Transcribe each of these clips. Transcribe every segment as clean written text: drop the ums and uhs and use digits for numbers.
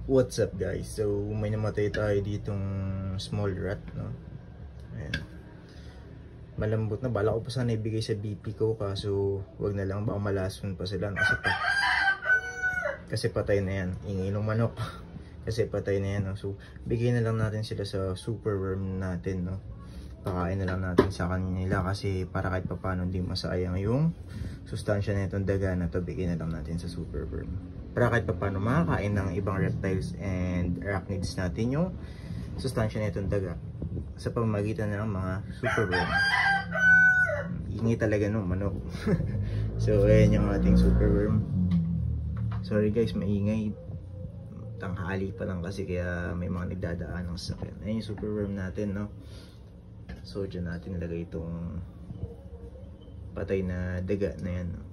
What's up guys? So may namatay tayo ditong small rat, no? Ayan. Malambot na, bala ko pa sana ibigay sa BP ko, kaso wag na lang, baka malason pa sila, no? Kasi patay na yan. Ingay ng manok. Kasi patay na yan, no? So bigay na lang natin sila sa super worm natin, no? Pakain na lang natin sa kanila kasi para kahit papano hindi masayang yung sustansya na itong daga na to. Bigay na lang natin sa super worm para kahit papano makakain ng ibang reptiles and arachnids natin yung sustansya na itong daga sa pamamagitan ng mga super worm. Ingay talaga nung manok. So ayan yung ating super worm. Sorry guys, maingay, tanghali pa lang kasi kaya may mga nagdadaan ng sasakyan. Ayan yung super worm natin, no? So dyan natin nilagay itong patay na daga na yan, no?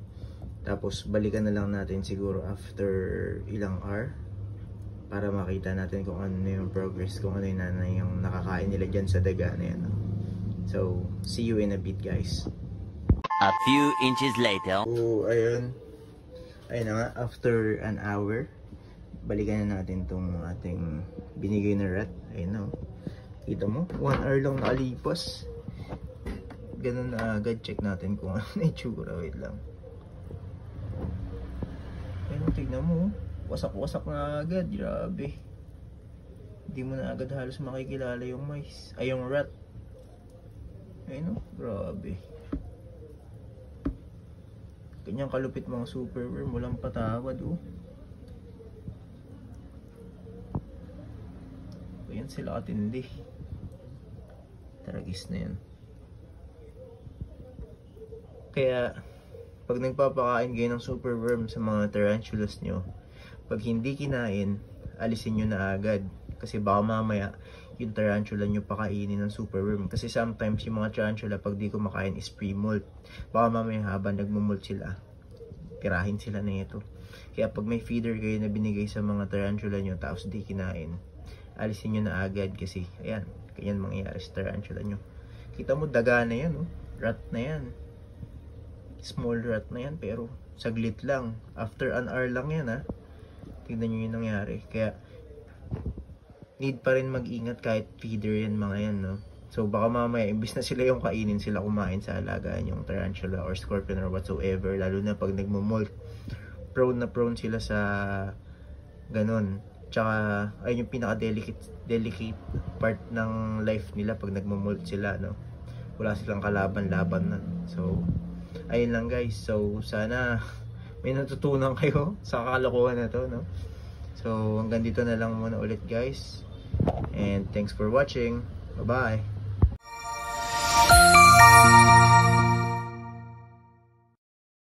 Tapos balikan na lang natin siguro after ilang hour para makita natin kung ano yung progress, kung ano yung nakakain nila dyan sa daga na yan, no? So see you in a bit guys. A few inches later. So ayun na nga, after an hour balikan na natin tong ating binigay na rat. Ayun na, kita mo, 1 hour lang nakalipas. Ganun na agad. Check natin kung ano na itsura. Wait lang. Ayun, tignan mo, wasak-wasak na agad. Grabe, hindi mo na agad halos makikilala yung mice, ay yung rat. Ayun, grabe. Kanyang kalupit mga super worm, walang patawad, oh. Ayan sila katindi. Taragis na yan. Kaya pag nagpapakain kayo ng super worm sa mga tarantulas nyo, pag hindi kinain, alisin nyo na agad. Kasi baka mamaya yung tarantula nyo pakainin ng super worm. Kasi sometimes yung mga tarantula pag di kumakain is pre-molt. Baka mamaya habang nagmumult sila, tirahin sila na ito. Kaya pag may feeder kayo na binigay sa mga tarantula nyo tapos di kinain, alisin nyo na agad. Kasi ayan, ganyan mangyayari sa tarantula nyo. Kita mo, daga na yan, oh. Rat na yan, small rat na yan, pero saglit lang, after an hour lang yan, ha. Tignan nyo yung nangyari. Kaya need pa rin mag-ingat kahit feeder yan mga yan, no. So baka mamaya imbis na sila yung kainin, sila kumain sa alagaan yung tarantula or scorpion or whatsoever. Lalo na pag nagmumolt, prone na prone sila sa ganon. Tsaka ayun yung pinaka-delicate part ng life nila pag nagmumolt sila, no. Wala silang kalaban-laban na. So ayun lang guys. So sana may natutunan kayo sa kalokohan na to, no. So hanggang dito na lang muna ulit guys. And thanks for watching. Bye-bye.